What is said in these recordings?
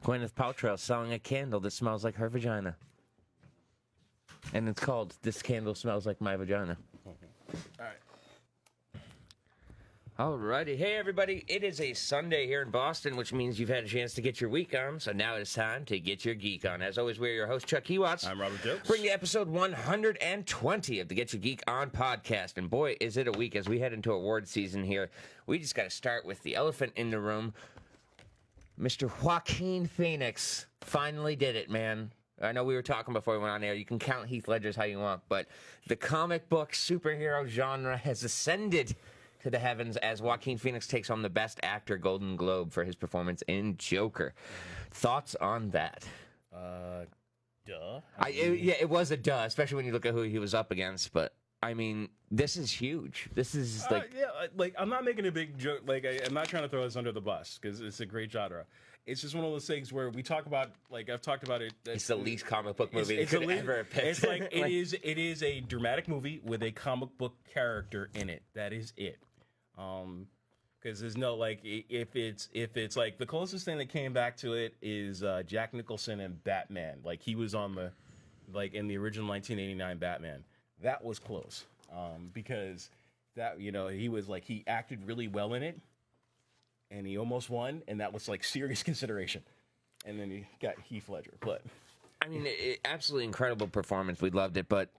Gwyneth Paltrow selling a candle that smells like her vagina. And it's called This Candle Smells Like My Vagina. All right. Alrighty. Hey, everybody. It is a Sunday here in Boston, which means you've had a chance to get your week on. So now it's time to get your geek on. As always, we're your host, Chuck Watts. I'm Robert Jokes. Bring you episode 120 of the Get Your Geek On podcast. And boy, is it a week as we head into award season here. We just got to start with the elephant in the room. Mr. Joaquin Phoenix finally did it, man. I know we were talking before we went on air. You can count Heath Ledger's how you want, but the comic book superhero genre has ascended to the heavens as Joaquin Phoenix takes on the Best Actor Golden Globe for his performance in Joker. Thoughts on that? Duh. It was a duh, especially when you look at who he was up against. But I mean, this is huge. This is I'm not making a big joke. I'm not trying to throw this under the bus because it's a great genre. It's just one of those things where we talk about, I've talked about it. It's the least comic book movie they could ever have picked. It's like it is a dramatic movie with a comic book character in it. That is it. Because there's no if it's like the closest thing that came back to it is Jack Nicholson and Batman. Like he was on the in the original 1989 Batman. That was close. Because that he acted really well in it. And he almost won, and that was serious consideration. And then he got Heath Ledger. But I mean, absolutely incredible performance. We loved it, but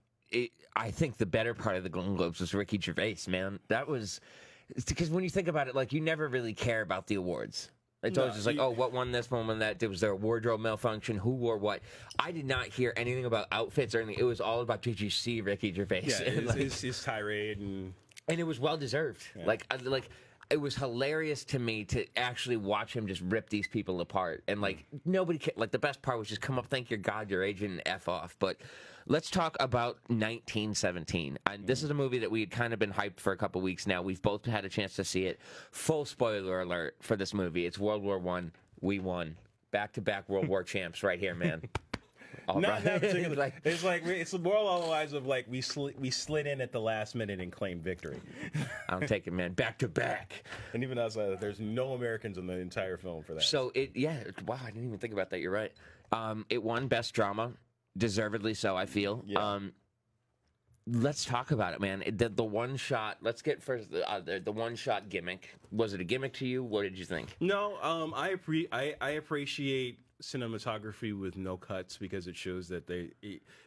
I think the better part of the Golden Globes was Ricky Gervais, man. That was because when you think about it, you never really care about the awards. It's always just what won this, one won that. Was there a wardrobe malfunction? Who wore what? I did not hear anything about outfits or anything. It was all about, did you see Ricky Gervais? Yeah, his tirade and it was well deserved. Yeah. It was hilarious to me to actually watch him just rip these people apart. And, nobody the best part was just come up, thank your God, your agent, and F off. But let's talk about 1917. And this is a movie that we had kind of been hyped for a couple weeks now. We've both had a chance to see it. Full spoiler alert for this movie. It's World War I. We won. Back-to-back World War champs right here, man. Not particularly. It's the moral along the lines of we slid in at the last minute and claimed victory. I'll take it, man. Back to back. And even outside of that, there's no Americans in the entire film for that. So wow, I didn't even think about that. You're right. It won Best Drama, deservedly so. I feel. Yeah. Let's talk about it, man. The one shot. Let's get first the one shot gimmick. Was it a gimmick to you? What did you think? No, I appreciate cinematography with no cuts because it shows that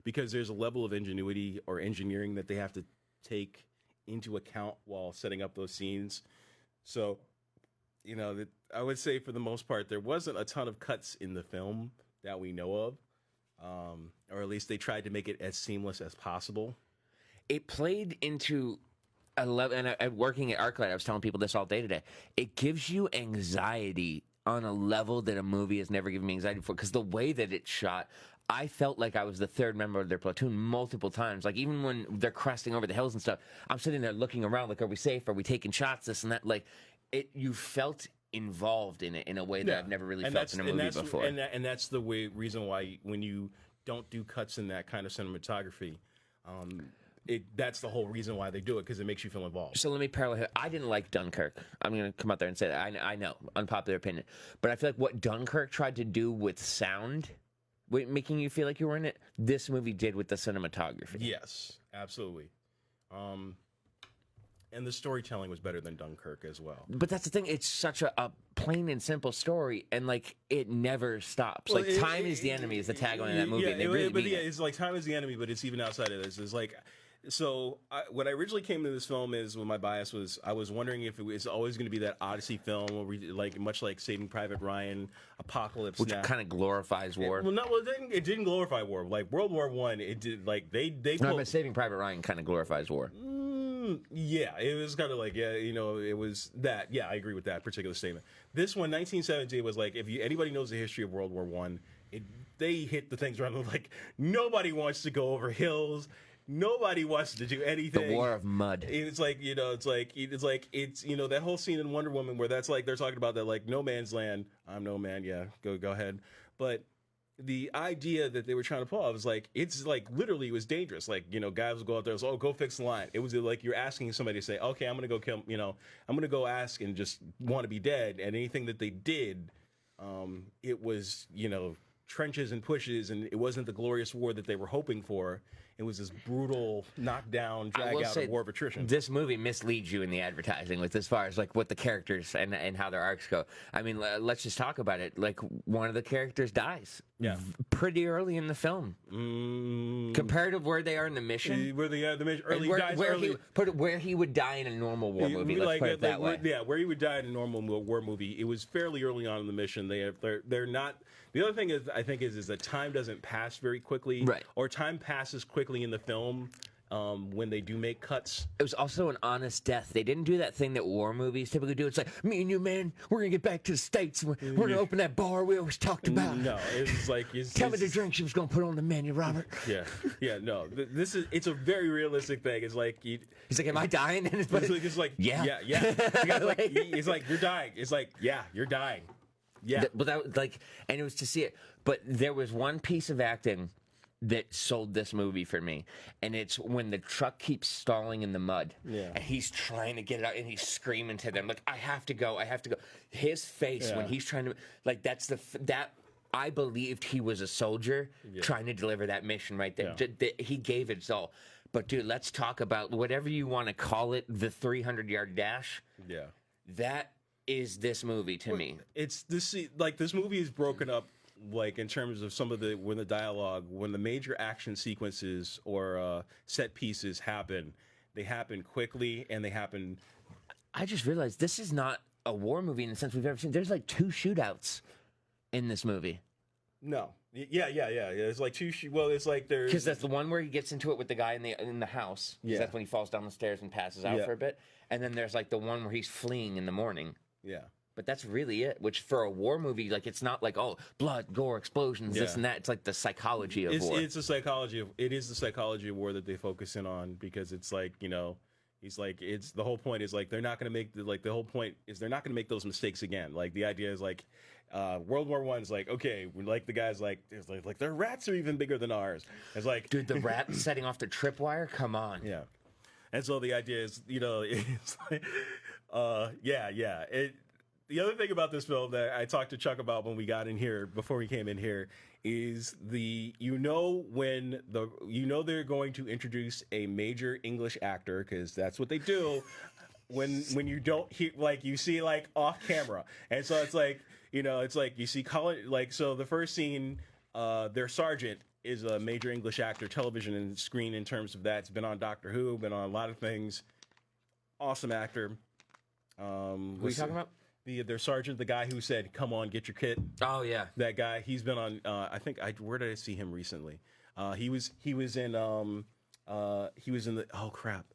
because there's a level of ingenuity or engineering that they have to take into account while setting up those scenes. So, I would say for the most part there wasn't a ton of cuts in the film that we know of, or at least they tried to make it as seamless as possible. It played into a level, and working at ArcLight, I was telling people this all day today. It gives you anxiety on a level that a movie has never given me anxiety before, because the way that it's shot, I felt like I was the third member of their platoon multiple times. Even when they're cresting over the hills and stuff, I'm sitting there looking around, are we safe? Are we taking shots? This and that. You felt involved in it in a way that I've never really felt in a movie before. And that's the reason why when you don't do cuts in that kind of cinematography, that's the whole reason why they do it, because it makes you feel involved. So let me parallel here. I didn't like Dunkirk. I'm going to come out there and say that. I know, unpopular opinion. But I feel like what Dunkirk tried to do with sound, making you feel like you were in it, this movie did with the cinematography. Yes, absolutely. And the storytelling was better than Dunkirk as well. But that's the thing. It's such a plain and simple story, and it never stops. Well, time is the enemy is the tagline in that movie. And they really mean it. It's time is the enemy, but it's even outside of this. It's So when I originally came to this film is when my bias was, I was wondering if it was always going to be that Odyssey film, where much like Saving Private Ryan, Apocalypse Which kind of glorifies war. It didn't glorify war. World War I, it did, but Saving Private Ryan kind of glorifies war. Yeah, it was kind of it was that. Yeah, I agree with that particular statement. This one, 1917, was if anybody knows the history of World War I, they hit the things around nobody wants to go over hills. Nobody wants to do anything. The war of mud. It's that whole scene in Wonder Woman where that's they're talking about that no man's land. I'm no man. Yeah, go ahead. But the idea that they were trying to pull off was it's literally it was dangerous. Guys would go out there, go fix the line. It was you're asking somebody to say, okay, I'm gonna go kill. I'm gonna go ask and just want to be dead. And anything that they did it was, trenches and pushes, and it wasn't the glorious war that they were hoping for. It was this brutal knockdown, drag out of war of attrition. This movie misleads you in the advertising with as far as like what the characters and how their arcs go. I mean, let's just talk about it. Like one of the characters dies. Yeah. Pretty early in the film. Compared to where they are in the mission. Where the mission early dies early. Where he would die in a normal war movie. Let's put it that way. Yeah, where he would die in a normal war movie. It was fairly early on in the mission. They're not. The other thing is, I think, is that time doesn't pass very quickly, right? Or time passes quickly in the film when they do make cuts. It was also an honest death. They didn't do that thing that war movies typically do. It's like, me and you, man, we're gonna get back to the States. We're gonna open that bar we always talked about. No, it's like tell me the drink she was gonna put on the menu, Robert. Yeah. No, it's a very realistic thing. It's like he's like, am I dying? And it's like yeah. It's like you're dying. It's like you're dying. Yeah, but that was like, and it was to see it. But there was one piece of acting that sold this movie for me, and it's when the truck keeps stalling in the mud, and he's trying to get it out, and he's screaming to them like, "I have to go, I have to go." His face when he's trying to, like, that's that. I believed he was a soldier trying to deliver that mission right there. He gave it his all. But dude, let's talk about whatever you want to call it, the 300-yard dash. Yeah, that is this movie to me. It's this movie is broken up like in terms of some of the when the major action sequences or set pieces happen, they happen quickly and they happen. I just realized this is not a war movie in the sense we've ever seen. There's like 2 shootouts in this movie. No. Yeah. It's like 2. It's like there's because that's the one where he gets into it with the guy in the house. Yeah. That's when he falls down the stairs and passes out for a bit. And then there's like the one where he's fleeing in the morning. Yeah. But that's really it, which for a war movie, like, it's not like, oh, blood, gore, explosions, this and that. It's like the psychology of war. It is the psychology of war that they focus in on, because it's like, he's like, it's the whole point is like, they're not going to make the whole point is they're not going to make those mistakes again. Like the idea is like, World War I is like, okay, like the guys like, it's like their rats are even bigger than ours. It's like, dude, the rat setting off the tripwire. Come on. Yeah. And so the idea is, it's like, the other thing about this film that I talked to Chuck about when we got in here, before we came in here, is when they're going to introduce a major English actor, because that's what they do when you don't hear, like, you see like off camera. And so it's like, it's like you see Colin, like, so the first scene, their sergeant is a major English actor, television and screen in terms of that. It's been on Doctor Who, been on a lot of things. Awesome actor. Who are you talking about? Their sergeant, the guy who said, "Come on, get your kit." Oh yeah, that guy. He's been on. Where did I see him recently? He was in the. Oh crap.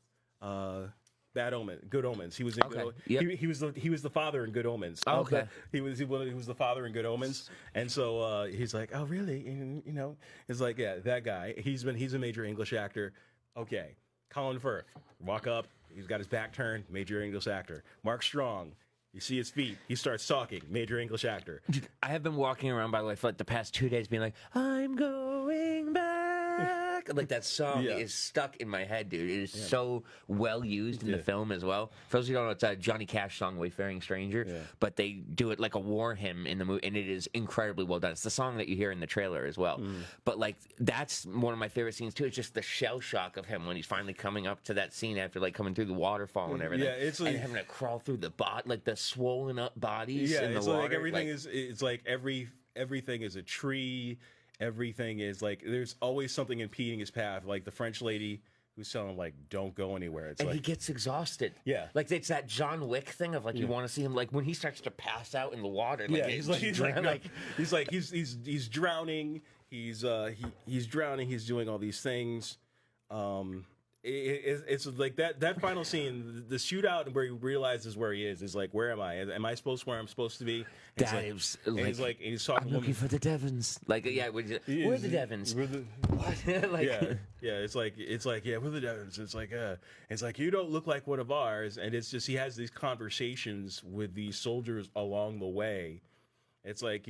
Bad Omen, Good Omens. He was in. Okay. He was the father in Good Omens. Oh, okay. He was the father in Good Omens, and so he's like, oh really? And, it's like, yeah, that guy. He's a major English actor. Okay, Colin Firth, walk up. He's got his back turned. Major English actor. Mark Strong. You see his feet. He starts talking. Major English actor. Dude, I have been walking around, by the way, for like the past 2 days being like, I'm going back. Like, that song is stuck in my head, dude. It is so well used in the film as well. For those who don't know, it's a Johnny Cash song, Wayfaring Stranger. Yeah. But they do it like a war hymn in the movie, and it is incredibly well done. It's the song that you hear in the trailer as well. But, like, that's one of my favorite scenes, too. It's just the shell shock of him when he's finally coming up to that scene after, like, coming through the waterfall and everything. Yeah, it's like, and having to crawl through the like the swollen up bodies in the water. Like everything it's like everything is a tree. Everything is like, there's always something impeding his path. Like the French lady who's telling him, like, don't go anywhere. It's and like, he gets exhausted. Yeah. Like, it's that John Wick thing of, like, you want to see him, like, when he starts to pass out in the water. Like, he's drowning. He's drowning. He's doing all these things. It's like that final scene, the shootout where he realizes where he is like, where am I? Am I where I'm supposed to be? He's talking. I'm looking for the Devons. Like, yeah, we're the Devons. What? Like, It's like, yeah, we're the Devons. It's like you don't look like one of ours, and it's just he has these conversations with these soldiers along the way, It's like,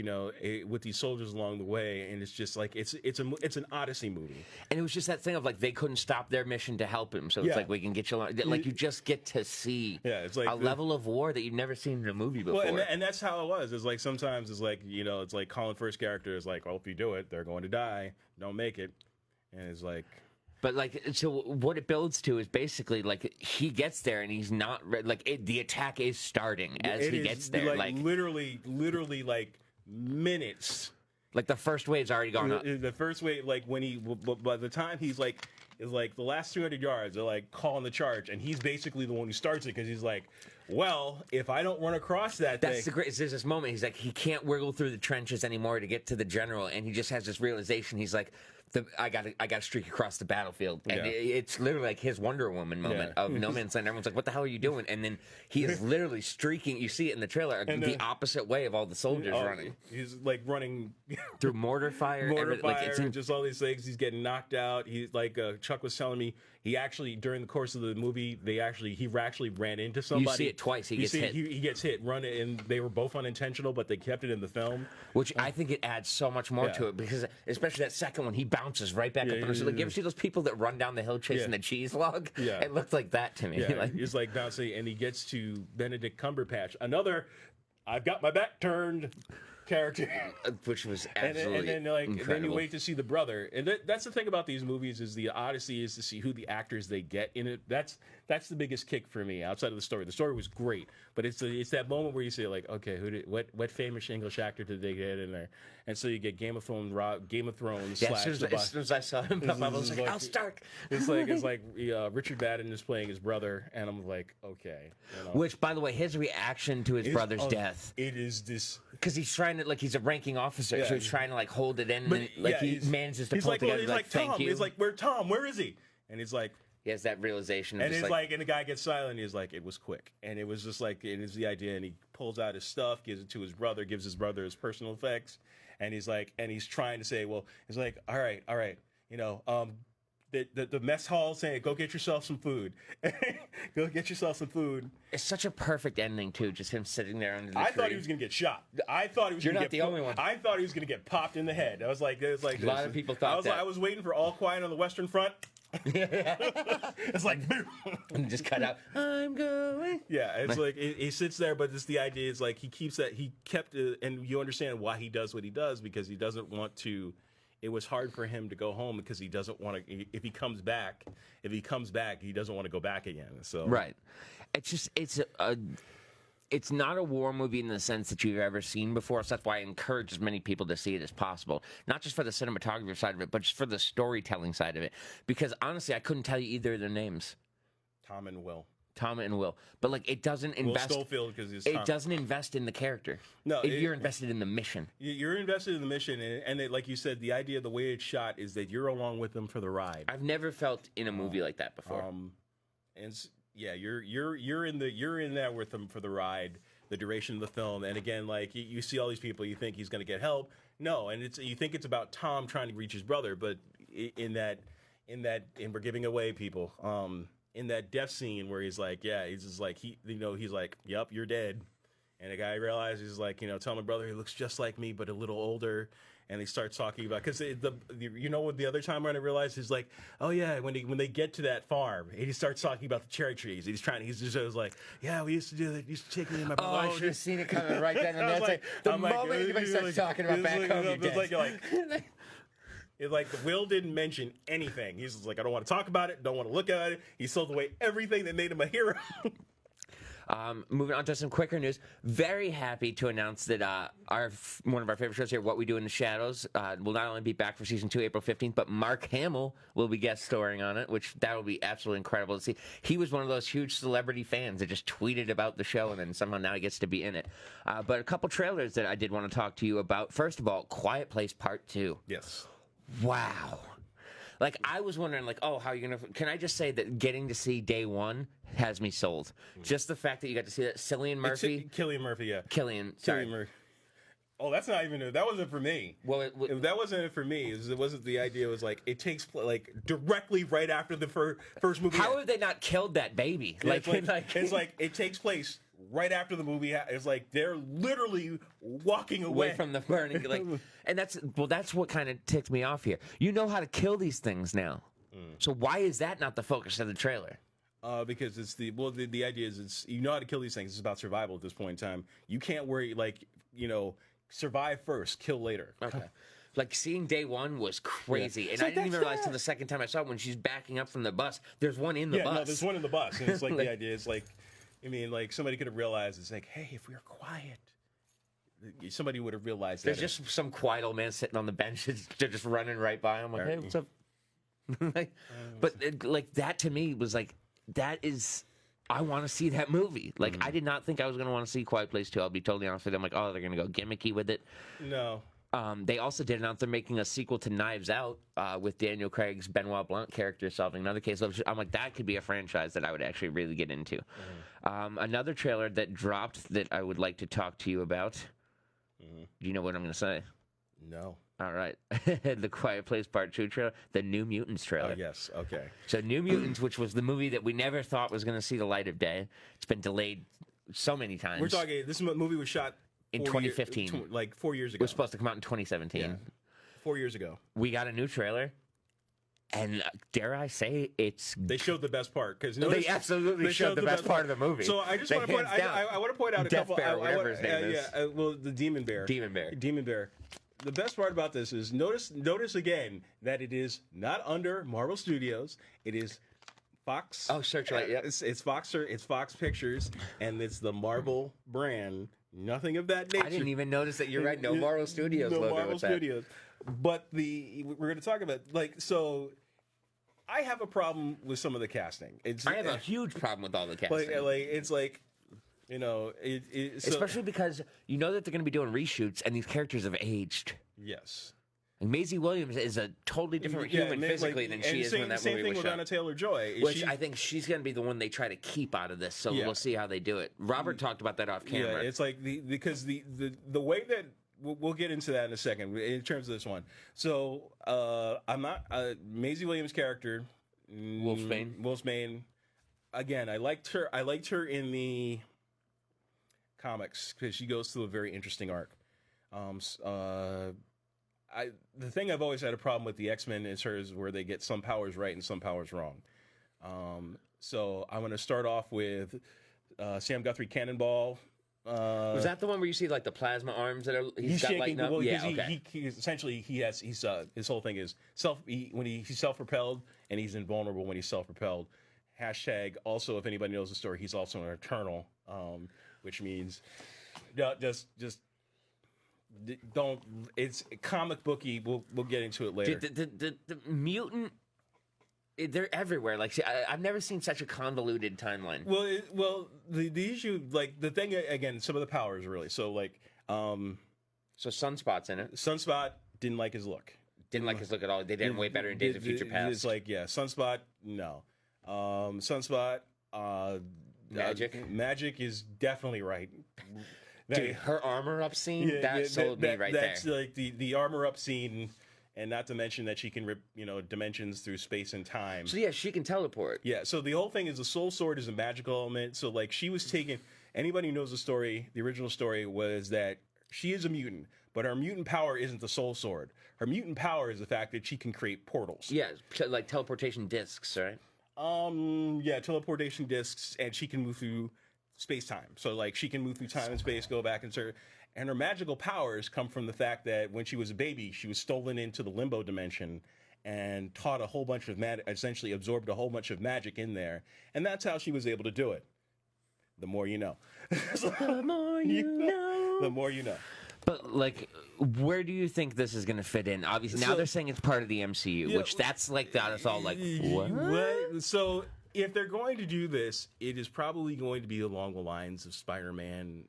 with these soldiers along the way, and it's just like it's an Odyssey movie. And it was just that thing of like they couldn't stop their mission to help him, so it's like we can get you along. Like you just get to see it's like a level of war that you've never seen in a movie before. Well, and that's how it was. It's like sometimes it's like it's like Colin Firth's character is like, well, if you do it, they're going to die. Don't make it, and it's like. But like, so what it builds to is basically like he gets there and he's not the attack is starting as he gets there, like literally like minutes. Like the first wave's already gone up. The first wave, like by the time he's like, is like the last 200 yards, they're like calling the charge, and he's basically the one who starts it because he's like, well, if I don't run across that That's the great. There's this moment. He's like, he can't wiggle through the trenches anymore to get to the general, and he just has this realization. He's like, I got to streak across the battlefield, and it's literally like his Wonder Woman moment of No Man's Land. Everyone's like, "What the hell are you doing?" And then he is literally streaking. You see it in the trailer, the opposite way of all the soldiers running. He's like running through mortar fire, just all these things. He's getting knocked out. He's like Chuck was telling me. He actually, during the course of the movie, he actually ran into somebody. You see it twice. He gets hit. He gets hit, and they were both unintentional, but they kept it in the film. Which I think it adds so much more to it, because especially that second one, he bounces right back up. Like, you ever see those people that run down the hill chasing the cheese log? Yeah. It looked like that to me. Yeah, he's like bouncing, and he gets to Benedict Cumberbatch, another, I've got my back turned character, which was absolutely and then you wait to see the brother, and that's the thing about these movies is the odyssey is to see who the actors they get in it. That's the biggest kick for me outside of the story. The story was great, but it's that moment where you say like, okay, what famous English actor did they get in there? And so you get Game of Thrones. Yeah, as soon as I saw him pop up, I was like, Al Stark. It's like Richard Madden is playing his brother, and I'm like, okay. Which, by the way, his reaction to his brother's death, it is this because he's trying to he's a ranking officer, so he's trying to hold it in, and then, he manages to pull it together. He's like, thank Tom. you. He's like, where is he? And he's like. He has that realization. Of and it's and the guy gets silent. He's like, it was quick. And it was just like, it is the idea. And he pulls out his stuff, gives it to his brother, gives his brother his personal effects. And he's like, and he's trying to say, well, he's like, all right. The mess hall saying, go get yourself some food. Go get yourself some food. It's such a perfect ending, too, just him sitting there under the tree. I thought he was going to get shot. You're not the only one. I thought he was going to get popped in the head. I was like, a lot of people thought that. I was waiting for All Quiet on the Western Front. It's like and just cut out. I'm going. Yeah, it's like he sits there, but it's the idea is like he kept it, and you understand why he does what he does because he doesn't want to. It was hard for him to go home because he doesn't want to. If he comes back, he doesn't want to go back again. So right, it's not a war movie in the sense that you've ever seen before, so that's why I encourage as many people to see it as possible. Not just for the cinematography side of it, but just for the storytelling side of it. Because honestly, I couldn't tell you either of their names. Tom and Will. But it doesn't invest. Will Schofield, because it doesn't invest in the character. No, you're invested in the mission. You're invested in the mission, and like you said, the idea, the way it's shot, is that you're along with them for the ride. I've never felt in a movie like that before. Yeah, you're in there with them for the ride, the duration of the film, and again, like you see all these people, you think he's going to get help. No, and you think it's about Tom trying to reach his brother, but in that, and we're giving away people. In that death scene where he's like, he's just like he's like, yep, you're dead, and the guy realizes like, tell my brother he looks just like me but a little older. And he starts talking about because the other time when I realized he's like, oh yeah, when they get to that farm, and he starts talking about the cherry trees. He's just like, yeah, we used to do that. Used to take me and my brother. Oh, I should have seen it coming right then and there. Like, the moment anybody starts talking about back home, it's like Will didn't mention anything. He's just like, I don't want to talk about it. Don't want to look at it. He sold away everything that made him a hero. Moving on to some quicker news. Very happy to announce that one of our favorite shows here, What We Do in the Shadows, will not only be back for season 2, April 15th, but Mark Hamill will be guest starring on it, which that will be absolutely incredible to see. He was one of those huge celebrity fans that just tweeted about the show, and then somehow now he gets to be in it. But a couple trailers that I did want to talk to you about. First of all, Quiet Place Part 2. Yes. Wow. Like, I was wondering, like, how are you going to... Can I just say that getting to see day one has me sold? Just the fact that you got to see that. Cillian Murphy. Cillian Murphy, yeah. Sorry. Cillian Murphy. Oh, that's not even... That wasn't for me. Well, that wasn't it for me. It wasn't the idea. It was like, it takes, like, directly right after the first movie. How have they not killed that baby? Yeah, it's like, it takes place right after the movie, it's like they're literally walking away from the burning, like, and that's what kind of ticked me off here. You know how to kill these things now, so why is that not the focus of the trailer? Because it's the idea is it's you know how to kill these things. It's about survival at this point in time. You can't worry survive first, kill later. Okay. Like, seeing day one was crazy, and So I didn't even that's realize till the second time I saw it when she's backing up from the bus. There's one in the bus. No, there's one in the bus, and it's like, the idea is like, I mean, like somebody could have realized it's like, hey, if we were quiet, somebody would have realized There's that. just some quiet old man sitting on the bench. They're just running right by him, like, hey, what's up? But that to me was like, that is. I want to see that movie. Like, I did not think I was going to want to see Quiet Place 2. I'll be totally honest with you. I'm like, oh, they're going to go gimmicky with it. No. They also did announce they're making a sequel to Knives Out with Daniel Craig's Benoit Blanc character solving another case. I'm like, that could be a franchise that I would actually really get into. Another trailer that dropped that I would like to talk to you about. Do you know what I'm going to say? No. All right. The Quiet Place Part 2 trailer, the New Mutants trailer. Oh, yes. Okay. So New Mutants, which was the movie that we never thought was going to see the light of day. It's been delayed so many times. We're talking, this movie was shot in 2015. Like 4 years ago. It was supposed to come out in 2017. Yeah. 4 years ago. We got a new trailer. And dare I say, they showed the best part because they absolutely showed the best part of the movie. So I just want to point. I want to point out a Death couple. Bear, whatever his name is. Well, the Demon Bear. Demon Bear. Demon Bear. The best part about this is notice again that it is not under Marvel Studios. It is Fox. Oh, Searchlight. Yeah, it's Fox. It's Fox Pictures, and it's the Marvel brand. Nothing of that nature. I didn't even notice that. You're right. No Marvel Studios logo. No Marvel Studios. But we're going to talk about so. I have a problem with some of the casting. I have a huge problem with all the casting. It's like, so, especially because you know that they're going to be doing reshoots, and these characters have aged. Yes. And Maisie Williams is a totally different human physically than she is when that movie was shot. Same thing with Anna Taylor-Joy. Which I think she's going to be the one they try to keep out of this, so we'll see how they do it. Robert talked about that off camera. Yeah, it's like because the way that we'll get into that in a second in terms of this one. So I'm not Maisie Williams' character, Wolfsbane. Again, I liked her in the comics because she goes through a very interesting arc. The thing I've always had a problem with the X-Men is hers where they get some powers right and some powers wrong. So I'm going to start off with Sam Guthrie Cannonball. Was that the one where you see like the plasma arms that he's got shaking, lighting up? Well, yeah, okay. He essentially his whole thing is when he's self-propelled and he's invulnerable when he's self-propelled. Hashtag also, if anybody knows the story, he's also an Eternal, which means just don't. It's comic booky. We'll get into it later. The mutant. They're everywhere. Like, I've never seen such a convoluted timeline. Well, the issue, like the thing again, some of the powers really. So like, so Sunspot's in it. Sunspot didn't like his look. Didn't like his look at all. They did him way better in Days of Future Past. It's like Sunspot, no. Sunspot, Magic is definitely right. Dude, her armor up scene sold me right there. That's like the armor up scene. And not to mention that she can rip, dimensions through space and time. So yeah, she can teleport. Yeah. So the whole thing is the Soul Sword is a magical element. So like she was taken. Anybody who knows the story, the original story was that she is a mutant, but her mutant power isn't the Soul Sword. Her mutant power is the fact that she can create portals. Yeah, like teleportation discs, right? Yeah, teleportation discs, and she can move through space time. So like she can move through time and space, go back and serve. And her magical powers come from the fact that when she was a baby, she was stolen into the limbo dimension and taught a whole bunch of essentially absorbed a whole bunch of magic in there. And that's how she was able to do it. The more you know. The more you know. The more you know. But, like, where do you think this is going to fit in? Obviously, now they're saying it's part of the MCU, which that's like, got us all like, what? So, if they're going to do this, it is probably going to be along the lines of Spider-Man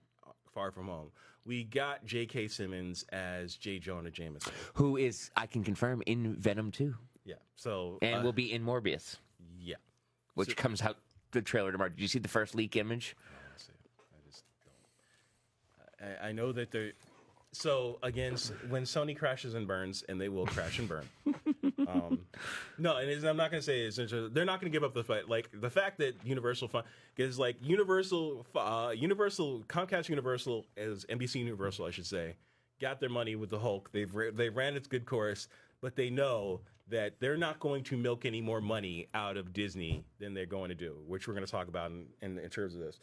Far From Home. We got J.K. Simmons as J. Jonah Jameson. Who is, I can confirm, in Venom 2. Yeah. So and will be in Morbius. Yeah. Which comes out, the trailer tomorrow. Did you see the first leak image? I see it. I just don't. I know that they're... So, again, when Sony crashes and burns, and they will crash and burn, No, and I'm not going to say it's interesting. They're not going to give up the fight. Like the fact that Universal, because like Comcast Universal, as NBC Universal, I should say, got their money with the Hulk. They ran its good course, but they know that they're not going to milk any more money out of Disney than they're going to do, which we're going to talk about in terms of this.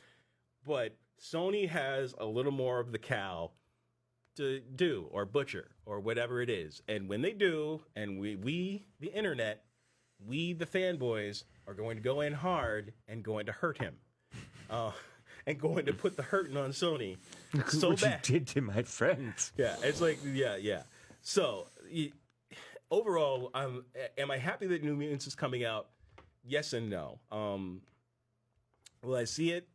But Sony has a little more of the cow to do or butcher or whatever it is. And when they do, and we the internet, we the fanboys are going to go in hard and going to hurt him. And going to put the hurting on Sony so what bad. you did to my friends. Yeah, it's like, yeah. So, overall, am I happy that New Mutants is coming out? Yes and no. Will I see it?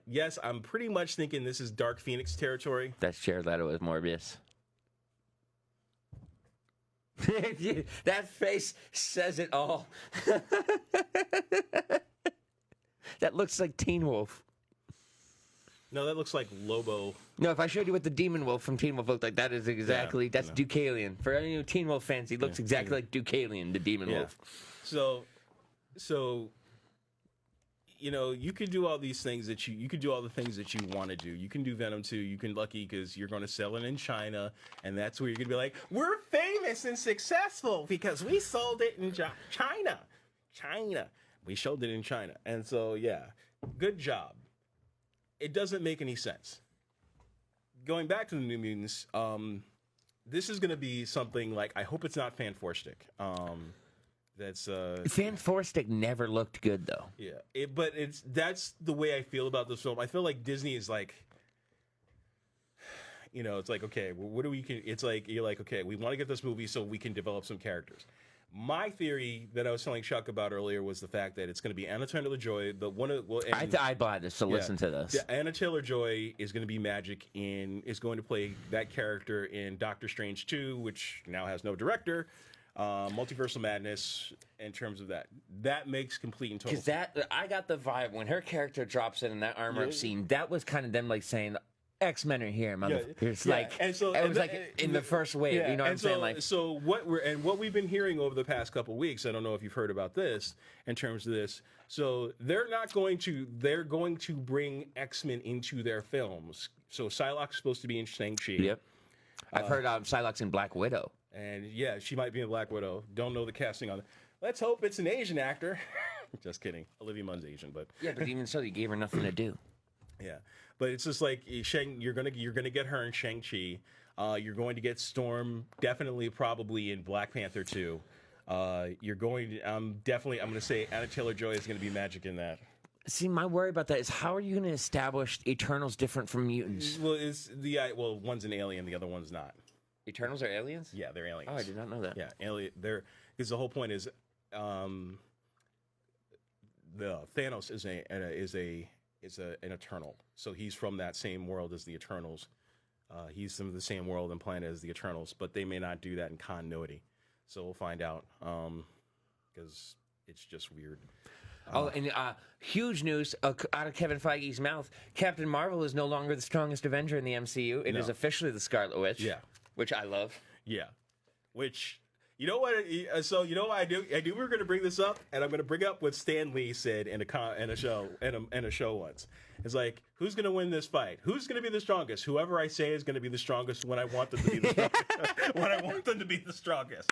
Yes, I'm pretty much thinking this is Dark Phoenix territory. That's Jared Leto with Morbius. That face says it all. That looks like Teen Wolf. No, that looks like Lobo. No, if I showed you what the Demon Wolf from Teen Wolf looked like, that is exactly, that's Deucalion. For any new Teen Wolf fans, he looks exactly like Deucalion, the Demon Wolf. So, you can do all these things that you can do all the things that you want to do. You can do Venom 2. You can lucky because you're going to sell it in China, and that's where you're going to be like, we're famous and successful because we sold it in China. We showed it in China. And so, good job. It doesn't make any sense. Going back to the New Mutants, this is going to be something like, I hope it's not Fan-Four-Stick. Fan-Four-Stick never looked good, though. Yeah, that's the way I feel about this film. I feel like Disney is like, it's like, okay, well, what do we? It's like you're like, okay, we want to get this movie so we can develop some characters. My theory that I was telling Chuck about earlier was the fact that it's going to be Anna Taylor-Joy. I buy this. So listen to this. Yeah, Anna Taylor-Joy is going to be Magic is going to play that character in Doctor Strange 2, which now has no director. Multiversal Madness. In terms of that makes complete and total sense. Because I got the vibe when her character drops in that armor scene. That was kind of them like saying, X-Men are here, motherfucker. It's like, and so, it was like in the first wave, you know what I'm saying? Like, so what we've been hearing over the past couple of weeks, I don't know if you've heard about this in terms of this. So they're going to bring X-Men into their films. So Psylocke's supposed to be in Shang-Chi. Yep. I've heard Psylocke's in Black Widow. And she might be in Black Widow. Don't know the casting on it. Let's hope it's an Asian actor. Just kidding. Olivia Munn's Asian, but but even so, you gave her nothing to do. Yeah, but it's just like you're gonna get her in Shang-Chi. You're going to get Storm definitely probably in Black Panther 2. I'm gonna say Anna Taylor-Joy is gonna be Magic in that. See, my worry about that is how are you going to establish Eternals different from mutants? Well, one's an alien, the other one's not. Eternals are aliens? Yeah, they're aliens. Oh, I did not know that. Yeah, alien. Because the whole point is, the Thanos is an Eternal. So he's from that same world as the Eternals. He's from the same world and planet as the Eternals, but they may not do that in continuity. So we'll find out because it's just weird. Huge news out of Kevin Feige's mouth. Captain Marvel is no longer the strongest Avenger in the MCU. It is officially the Scarlet Witch. Yeah. Which I love. Yeah. Which, you know what? So you know what I do? I knew we were going to bring this up, and I'm going to bring up what Stan Lee said in a show once. It's like, who's going to win this fight? Who's going to be the strongest? Whoever I say is going to be the strongest when I want them to be the strongest. When I want them to be the strongest.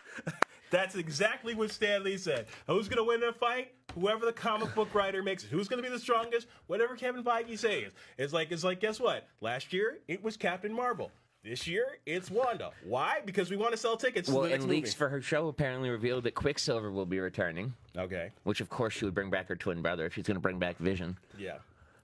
That's exactly what Stan Lee said. Who's going to win the fight? Whoever the comic book writer makes it. Who's going to be the strongest? Whatever Kevin Feige says. It's like, guess what? Last year, it was Captain Marvel. This year, it's Wanda. Why? Because we want to sell tickets to the next movie. Leaks for her show apparently revealed that Quicksilver will be returning. Okay. Which, of course, she would bring back her twin brother if she's going to bring back Vision. Yeah.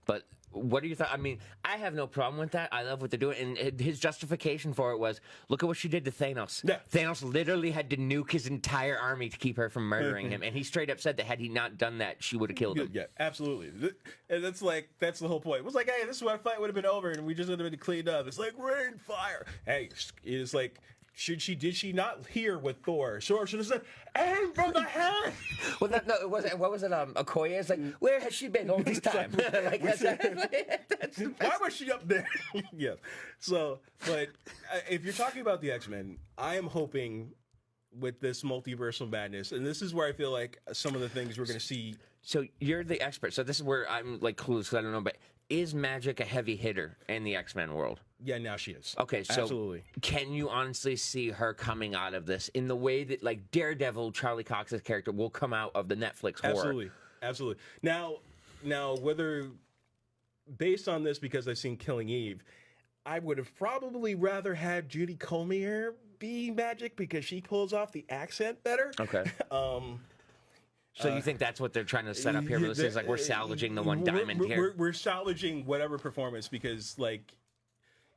But what are your thoughts? I mean, I have no problem with that. I love what they're doing. And his justification for it was, look at what she did to Thanos. Yeah. Thanos literally had to nuke his entire army to keep her from murdering him. And he straight up said that had he not done that, she would have killed him. Yeah, absolutely. And that's the whole point. It was like, hey, this is why the fight would have been over and we just would have been cleaned up. It's like rain, fire. Hey, it's like, did she not hear what Thor should have said? Aim from the head. Well, what was it? Okoye is like, where has she been all this time? Like, why was she up there? Yeah. So, but if you're talking about the X-Men, I am hoping with this multiversal madness, and this is where I feel like some of the things we're going to see. So you're the expert. So this is where I'm like clueless because I don't know, but is Magic a heavy hitter in the X-Men world? Yeah, now she is. Okay, so absolutely. Can you honestly see her coming out of this in the way that like Daredevil, Charlie Cox's character, will come out of the Netflix horror? Absolutely. Now whether based on this, because I've seen Killing Eve, I would have probably rather had Judy Collier be Magic because she pulls off the accent better. Okay. So you think that's what they're trying to set up here? This is like we're salvaging the one diamond here. We're salvaging whatever performance because like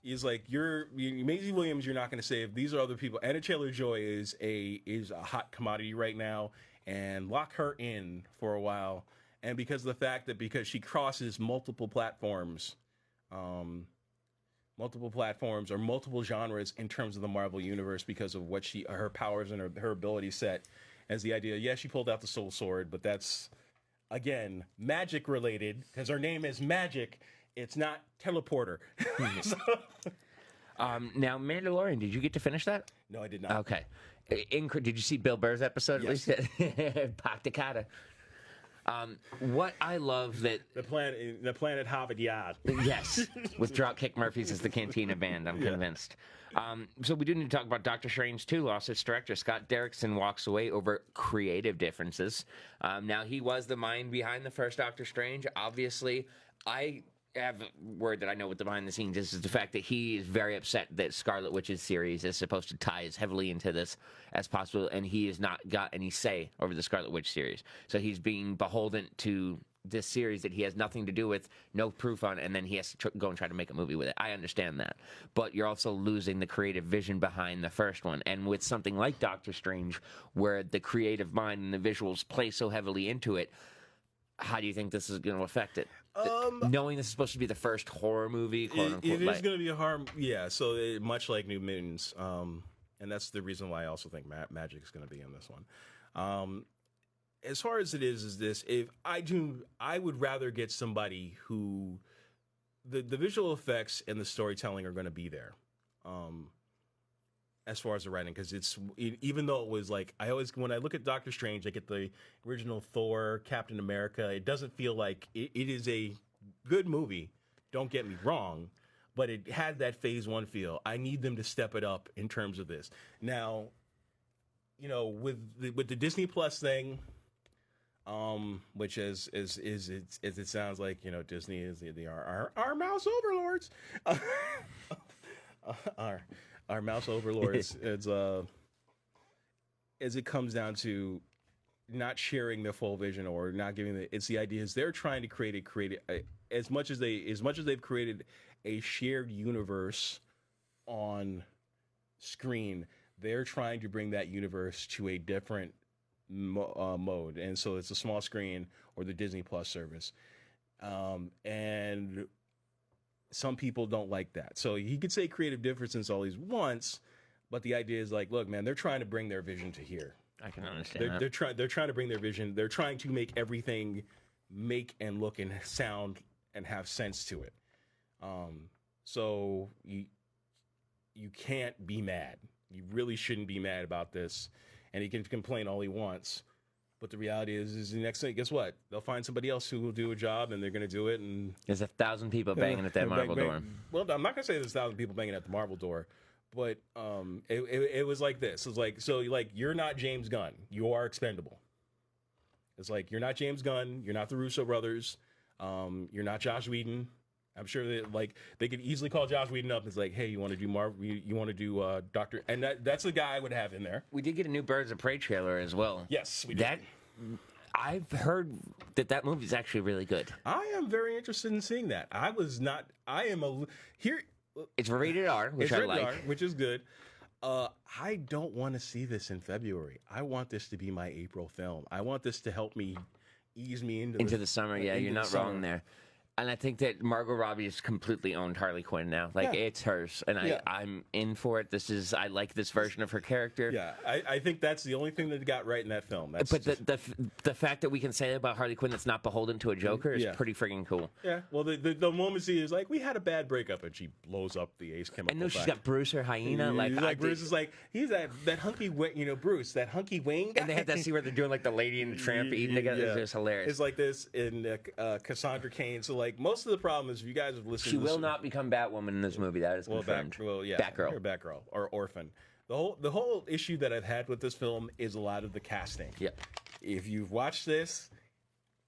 he's like you're Maisie Williams. You're not going to save. These are other people. Anna Taylor-Joy is a hot commodity right now, and lock her in for a while. And because of the fact that because she crosses multiple platforms or multiple genres in terms of the Marvel universe because of what her powers and her ability set. As the idea, yeah, she pulled out the Soul Sword, but that's, again, magic related, because her name is Magic. It's not Teleporter. Now, Mandalorian, did you get to finish that? No, I did not. Okay. Did you see Bill Burr's episode? Yes. At least? Pacticata. What I love that... The planet Harvard Yard. Yes, with Dropkick Murphys as the Cantina Band, I'm convinced. So we do need to talk about Doctor Strange 2. Lost its director. Scott Derrickson walks away over creative differences. Now, he was the mind behind the first Doctor Strange. Obviously, I have a word that I know with the behind the scenes is the fact that he is very upset that Scarlet Witch's series is supposed to tie as heavily into this as possible, and he has not got any say over the Scarlet Witch series. So he's being beholden to this series that he has nothing to do with, no proof on, and then he has to go and try to make a movie with it. I understand that. But you're also losing the creative vision behind the first one. And with something like Doctor Strange, where the creative mind and the visuals play so heavily into it, how do you think this is going to affect it? Knowing this is supposed to be the first horror movie, quote unquote. It is going to be a horror, yeah. So much like New Mutants, and that's the reason why I also think Magic is going to be in this one. As far as it is this, if I would rather get somebody who the visual effects and the storytelling are going to be there. As far as the writing, because even though it was like when I look at Doctor Strange, I get the original Thor, Captain America. It doesn't feel like it is a good movie. Don't get me wrong, but it had that Phase 1 feel. I need them to step it up in terms of this. Now, with the Disney Plus thing. Which is it sounds like Disney is our mouse overlords, our mouse overlords. It's as it comes down to not sharing their full vision or not giving it's the idea is they're trying to create as much as they've created a shared universe on screen. They're trying to bring that universe to a different mode, and so it's a small screen or the Disney Plus service, and some people don't like that. So he could say creative differences all he wants, but the idea is like, look, man, they're trying to bring their vision to here. I can understand they're trying to bring their vision. They're trying to make everything make and look and sound and have sense to it. So you can't be mad. You really shouldn't be mad about this. And he can complain all he wants, but the reality is the next thing. Guess what? They'll find somebody else who will do a job, and they're going to do it. And there's 1,000 people banging at that Marvel door. Well, I'm not going to say there's 1,000 people banging at the Marvel door, but it was like this. It was like you're not James Gunn. You are expendable. It's like you're not James Gunn. You're not the Russo brothers. You're not Joss Whedon. I'm sure that they could easily call Joss Whedon up and it's like, hey, you want to do Marvel? You want to do Doctor? And that's the guy I would have in there. We did get a new Birds of Prey trailer as well. Yes, we did. I've heard that movie is actually really good. I am very interested in seeing that. It's rated R, which I like. Which is good. I don't want to see this in February. I want this to be my April film. I want this to help me ease me into the summer. Yeah, you're not wrong there. And I think that Margot Robbie has completely owned Harley Quinn now. Like, it's hers. And I'm in for it. I like this version of her character. Yeah, I think that's the only thing that got right in that film. But the fact that we can say about Harley Quinn that's not beholden to a Joker is pretty freaking cool. Yeah, well, the moment she is like, we had a bad breakup, and she blows up the Ace Chemical. I know she's got Bruce, her hyena. Bruce is like, he's that hunky, Bruce, that hunky wing guy. And they had that scene where they're doing like the Lady and the Tramp eating together. It's just hilarious. It's like this in Cassandra Cain. So like most of the problem is if you guys have listened. She will not become Batwoman in this movie. That is confirmed. Batgirl. Or Batgirl or Orphan. The whole issue that I've had with this film is a lot of the casting. Yep. If you've watched this,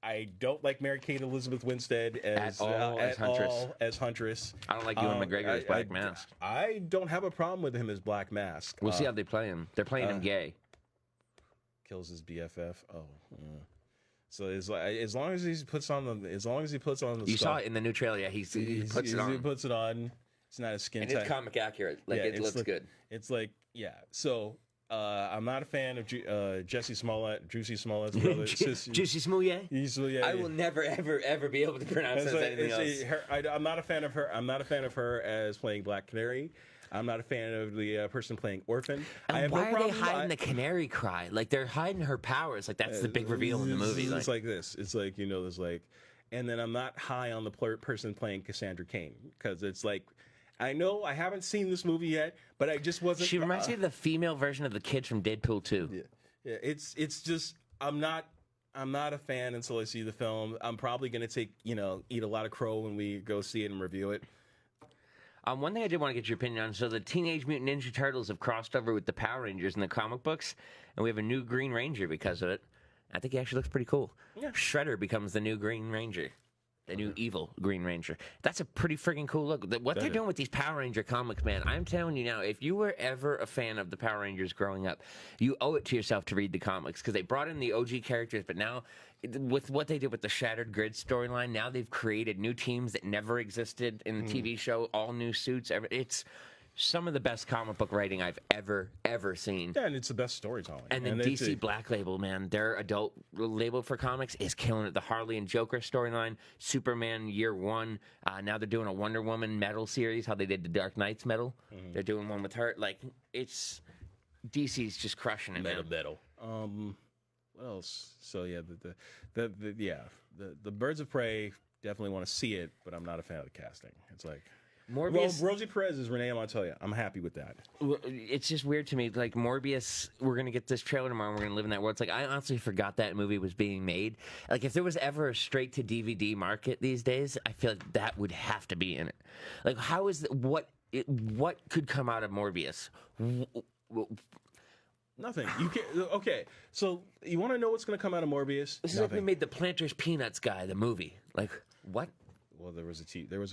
I don't like Mary-Kate Elizabeth Winstead as Huntress. I don't like Ewan McGregor as Black Mask. I don't have a problem with him as Black Mask. We'll see how they play him. They're playing him gay. Kills his BFF. Oh. So as long as he puts on the You stuff, saw it in the new trailer. Yeah, he puts it on. He puts it on. It's not a skin and tight. it's comic accurate. It looks good. It's like So I'm not a fan of Juicy Smollett's brother. Juicy Smollett. I will never, ever be able to pronounce that as anything else. I'm not a fan of her. I'm not a fan of her as playing Black Canary. I'm not a fan of the person playing Orphan. And why are they hiding the canary cry? Like, they're hiding her powers. Like, that's the big reveal in the movie. It's like this. It's like, there's like... And then I'm not high on the person playing Cassandra Cain. Because it's like... I know I haven't seen this movie yet, but I just wasn't... She reminds me of the female version of the kid from Deadpool 2. Yeah. It's just... I'm not a fan until I see the film. I'm probably going to eat a lot of crow when we go see it and review it. One thing I did want to get your opinion on, so the Teenage Mutant Ninja Turtles have crossed over with the Power Rangers in the comic books, and we have a new Green Ranger because of it. I think he actually looks pretty cool. Yeah. Shredder becomes the new Green Ranger. The new evil Green Ranger. That's a pretty freaking cool look. What they're doing with these Power Ranger comics, man, I'm telling you now, if you were ever a fan of the Power Rangers growing up, you owe it to yourself to read the comics, because they brought in the OG characters, but now, with what they did with the Shattered Grid storyline, now they've created new teams that never existed in the TV show, all new suits. It's some of the best comic book writing I've ever seen. Yeah, and it's the best storytelling. And then DC Black Label, man, their adult label for comics is killing it. The Harley and Joker storyline, Superman Year One. Now they're doing a Wonder Woman metal series, how they did the Dark Knight's metal. Mm-hmm. They're doing one with her. Like, it's... DC's just crushing it, man. Metal. What else? So, yeah, the Birds of Prey, definitely want to see it, but I'm not a fan of the casting. It's like... Morbius. Well, Rosie Perez is Renee Montoya. I'm happy with that. It's just weird to me. Like, Morbius, we're going to get this trailer tomorrow and we're going to live in that world. It's like, I honestly forgot that movie was being made. Like, if there was ever a straight-to-DVD market these days, I feel like that would have to be in it. Like, how is what could come out of Morbius? Nothing. You can't. Okay, so you want to know what's going to come out of Morbius? This is like we made the Planters Peanuts guy, the movie. Like, what? Well, there was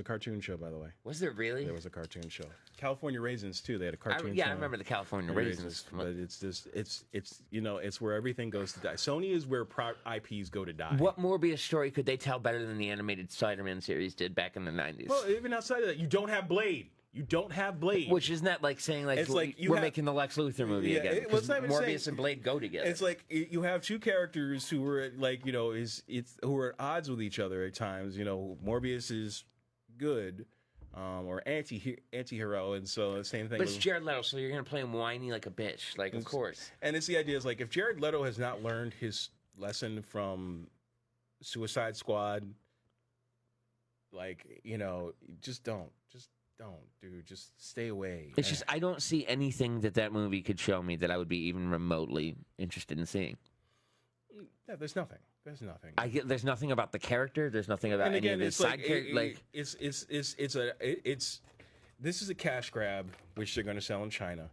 a cartoon show, by the way. Was there really? There was a cartoon show. California Raisins too. They had a cartoon show. Yeah, I remember the California Raisins. But it's just it's where everything goes to die. Sony is where IPs go to die. What Morbius story could they tell better than the animated Spider-Man series did back in the 90s? Well, even outside of that, you don't have Blade. You don't have Blade. Which isn't that like saying like, we're making the Lex Luthor movie again? Because Morbius and Blade go together. It's like you have two characters who were like who are at odds with each other at times. Morbius is good, or anti-hero, and so the same thing. But it's Jared Leto, so you're gonna play him whiny like a bitch, like of course. And it's the idea is like if Jared Leto has not learned his lesson from Suicide Squad, like just don't, dude. Just stay away. It's just I don't see anything that movie could show me that I would be even remotely interested in seeing. Yeah, there's nothing. There's nothing. There's nothing about the character. There's nothing about any of his side characters. This is a cash grab, which they're going to sell in China,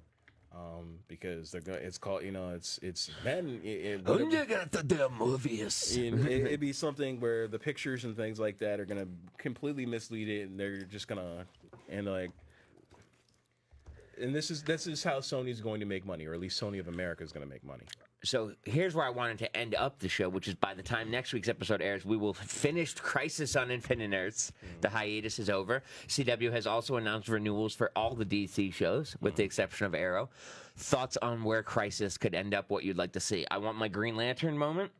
because they're going. It's called it's then. It'd be something where the pictures and things like that are going to completely mislead it, and they're just going to And this is how Sony's going to make money, or at least Sony of America is going to make money. So here's where I wanted to end up the show, which is by the time next week's episode airs, we will have finished Crisis on Infinite Earths. The hiatus is over. CW has also announced renewals for all the DC shows, with the exception of Arrow. Thoughts on where Crisis could end up, what you'd like to see? I want my Green Lantern moment,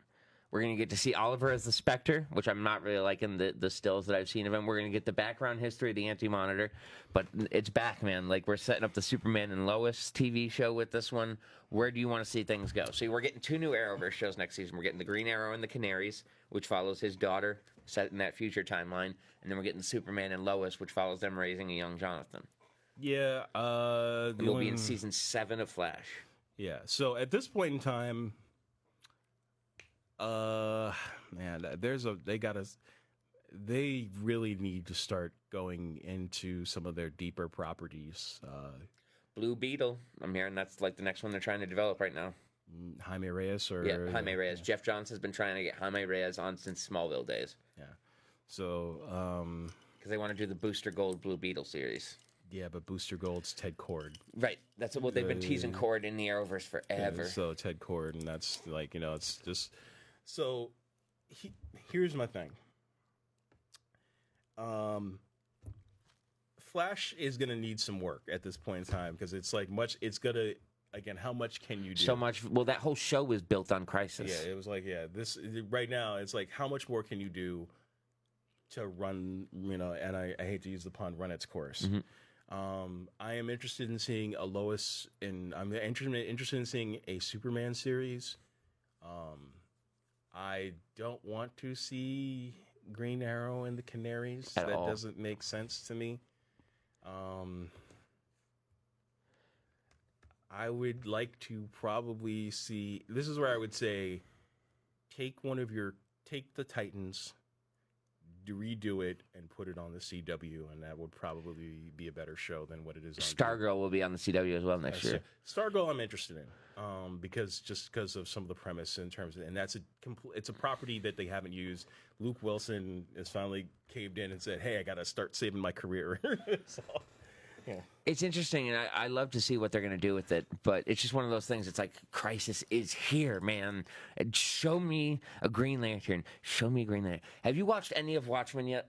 We're going to get to see Oliver as the Spectre, which I'm not really liking the stills that I've seen of him. We're going to get the background history of the Anti-Monitor, but it's back, man. Like, we're setting up the Superman and Lois TV show with this one. Where do you want to see things go? So we're getting 2 new Arrowverse shows next season. We're getting the Green Arrow and the Canaries, which follows his daughter, set in that future timeline. And then we're getting Superman and Lois, which follows them raising a young Jonathan. Yeah. We'll be in season 7 of Flash. Yeah. So at this point in time, man, they really need to start going into some of their deeper properties. Blue Beetle. I'm hearing that's like the next one they're trying to develop right now. Jaime Reyes Jaime Reyes. Jeff Johns has been trying to get Jaime Reyes on since Smallville days. Yeah. So, because they want to do the Booster Gold Blue Beetle series. Yeah, but Booster Gold's Ted Kord. Right. That's what they've been teasing Kord in the Arrowverse forever. Yeah, so Ted Kord, and that's like, you know, it's just... So, here's my thing. Flash is going to need some work at this point in time, because it's like it's going to... Again, how much can you do? So much. Well, that whole show was built on Crisis. Yeah, it was like, this right now, it's like, how much more can you do to run, you know, and I hate to use the pun, run its course. Mm-hmm. I am interested in seeing a Lois, and I'm interested in seeing a Superman series. I don't want to see Green Arrow and the Canaries. That doesn't make sense to me. I would like to probably see. This is where I would say, take the Titans, redo it, and put it on the CW, and that would probably be a better show than what it is on Stargirl will be on the CW as well next year. Stargirl, I'm interested in, because of some of the premise in terms of, and it's a property that they haven't used. Luke Wilson has finally caved in and said, "Hey, I got to start saving my career." So, yeah. It's interesting, and I love to see what they're going to do with it, but it's just one of those things. It's like, Crisis is here, man. And show me a Green Lantern. Show me a Green Lantern. Have you watched any of Watchmen yet?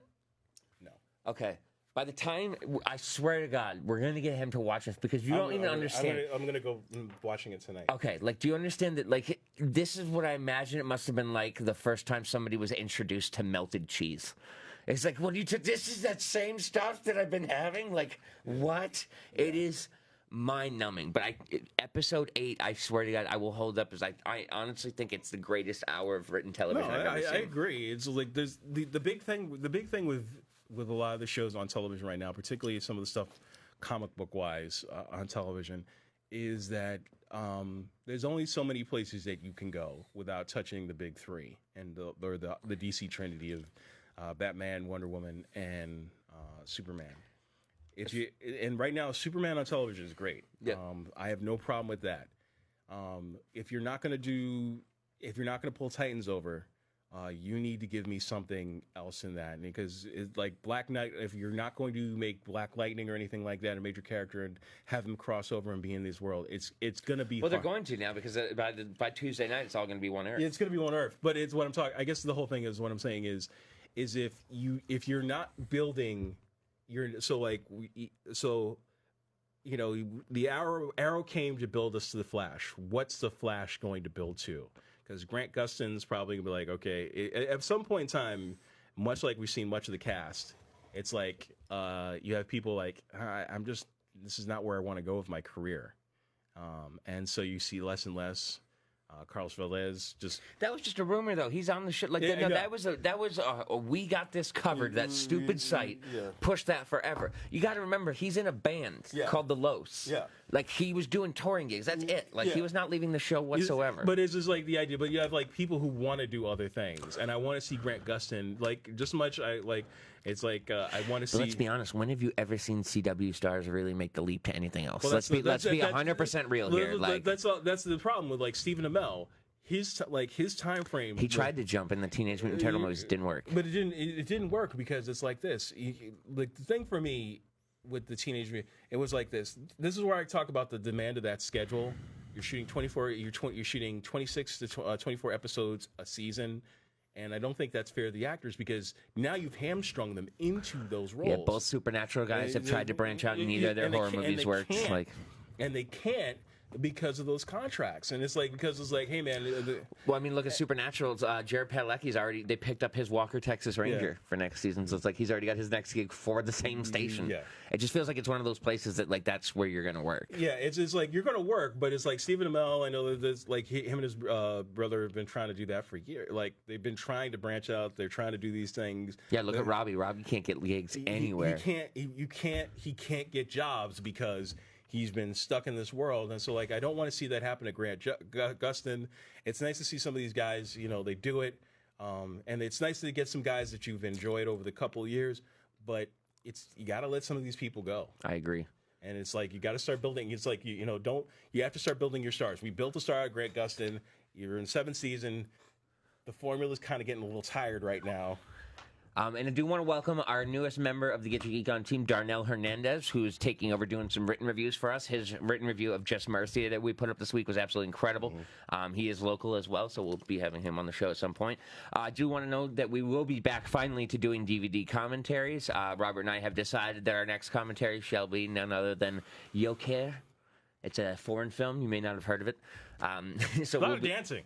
No. Okay. By the time, I swear to God, we're going to get him to watch this, because you don't even understand. I'm going to go watching it tonight. Okay, like, do you understand that, like, this is what I imagine it must have been like the first time somebody was introduced to melted cheese. It's like, well, this is that same stuff that I've been having? Like, what? It is mind-numbing. But episode 8, I swear to God, I will hold up as I honestly think it's the greatest hour of written television I've ever seen. I agree. It's like there's the big thing with a lot of the shows on television right now, particularly some of the stuff comic book wise on television, is that there's only so many places that you can go without touching the big 3 and the DC Trinity of Batman, Wonder Woman, and Superman. And right now, Superman on television is great. Yeah. I have no problem with that. If you're not going to pull Titans over, you need to give me something else in that, because it's like Black Knight. If you're not going to make Black Lightning or anything like that a major character and have him cross over and be in this world, it's going to be. Well, they're going to now, because by Tuesday night, it's all going to be one Earth. Yeah, it's going to be one Earth. But it's what I'm talking. I guess the whole thing is what I'm saying is if you're not building, the Arrow came to build us to the Flash. What's the Flash going to build to? Because Grant Gustin's probably gonna be like, okay, at some point in time, much like we've seen much of the cast, it's like you have people like, this is not where I want to go with my career, and so you see less and less. Carlos Velez that was just a rumor, though. He's on the shit. Like, no, that was we got this covered. That stupid site pushed that forever. You got to remember, he's in a band called the Los. Yeah, like, he was doing touring gigs. That's it. Like, he was not leaving the show whatsoever. But it's just like the idea. But you have like people who want to do other things, and I want to see Grant Gustin like just much. I want to see. Let's be honest. When have you ever seen CW stars really make the leap to anything else? Well, let's be 100% real here. Like, that's the problem with like Stephen Amell. His time frame. He tried to jump in the Teenage Mutant Turtle movies. Didn't work. But it didn't work because it's like this. Like, the thing for me with the Teenage Mutant, it was like this. This is where I talk about the demand of that schedule. You're shooting 24. You're shooting 26 to 24 episodes a season. And I don't think that's fair to the actors, because now you've hamstrung them into those roles. Yeah, both Supernatural guys have tried to branch out, and neither of their horror movies worked. And they can't because of those contracts. And it's like, because it's like, hey man, Well, I mean, look at Supernatural's Jared Padalecki's already, they picked up his Walker, Texas Ranger for next season. So it's like he's already got his next gig for the same station. Yeah. It just feels like it's one of those places that, like, that's where you're going to work. yeah, it's like you're going to work, but it's like Stephen Amell, I know that there's, like, him and his brother have been trying to do that for years. Like, they've been trying to branch out. They're trying to do these things. Yeah, look at Robbie. Robbie can't get gigs anywhere. He can't get jobs because he's been stuck in this world. And so, like, I don't want to see that happen to Grant Gustin. It's nice to see some of these guys, you know, they do it. And it's nice to get some guys that you've enjoyed over the couple of years, but you got to let some of these people go. I agree. And it's like, you got to start building. It's like, you have to start building your stars. We built a star at Grant Gustin. You're in 7th season. The formula's kind of getting a little tired right now. And I do want to welcome our newest member of the Get Your Geek On team, Darnell Hernandez, who's taking over doing some written reviews for us. His written review of Just Mercy that we put up this week was absolutely incredible. He is local as well, so we'll be having him on the show at some point. I do want to know that we will be back finally to doing DVD commentaries. Robert and I have decided that our next commentary shall be none other than Joker. It's a foreign film. You may not have heard of it. So a lot of dancing.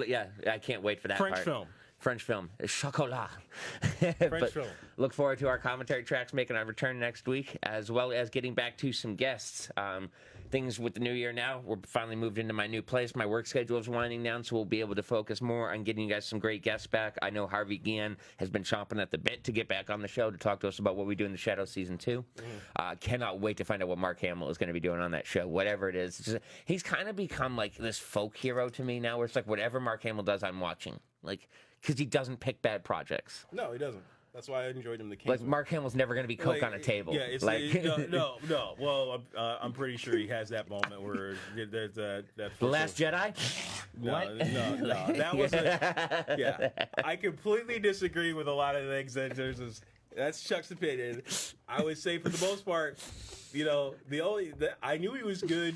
Yeah, I can't wait for that French part. film. French film. Chocolat. French film. Look forward to our commentary tracks making our return next week, as well as getting back to some guests. Things with the new year now, we're finally moved into my new place. My work schedule is winding down, so we'll be able to focus more on getting you guys some great guests back. I know Harvey Guillen has been chomping at the bit to get back on the show to talk to us about what we do in the Shadow Season 2. Cannot wait to find out what Mark Hamill is going to be doing on that show, whatever it is. He's kind of become like this folk hero to me now, where it's like whatever Mark Hamill does, I'm watching. Like, because he doesn't pick bad projects. No, he doesn't. That's why I enjoyed him. The Like, Mark Hamill's never going to be coke on a table. Yeah, it's like, no. Well, I'm pretty sure he has that moment where there's that. The Last Jedi. No, What? no. That was yeah. I completely disagree with a lot of things that there's this. That's Chuck's opinion. I would say for the most part, I knew he was good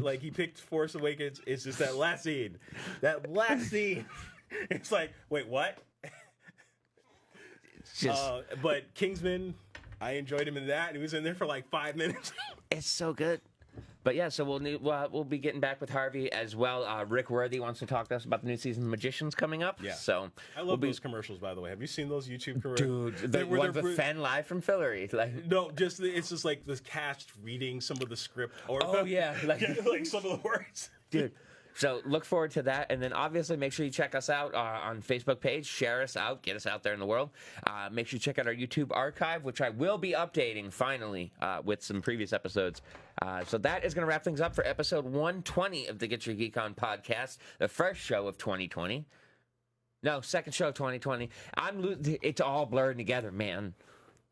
when he picked Force Awakens. It's just that last scene. That last scene. It's like, wait, what? But Kingsman, I enjoyed him in that. He was in there for like 5 minutes. It's so good. But yeah, so we'll be getting back with Harvey as well. Rick Worthy wants to talk to us about the new season of Magicians coming up. Yeah. So I love those commercials, by the way. Have you seen those YouTube commercials? Dude, the one with Fenn live from Fillory. Like, no, it's just like the cast reading some of the script. Or like some of the words. Dude. So look forward to that. And then obviously make sure you check us out on Facebook page. Share us out. Get us out there in the world. Make sure you check out our YouTube archive, which I will be updating finally with some previous episodes. So that is going to wrap things up for episode 120 of the Get Your Geek On podcast, the first show of 2020. No, second show of 2020. It's all blurred together, man.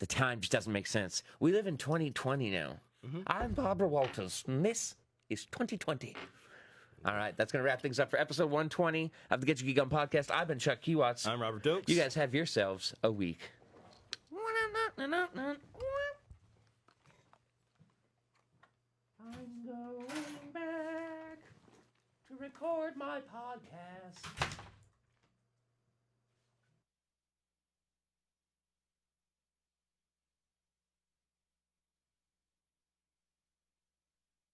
The time just doesn't make sense. We live in 2020 now. I'm Barbara Walters, and this is 2020. All right, that's going to wrap things up for episode 120 of the Get Your Geek On podcast. I've been Chuck Keywatts. I'm Robert Dokes. You guys have yourselves a week. I'm going back to record my podcast.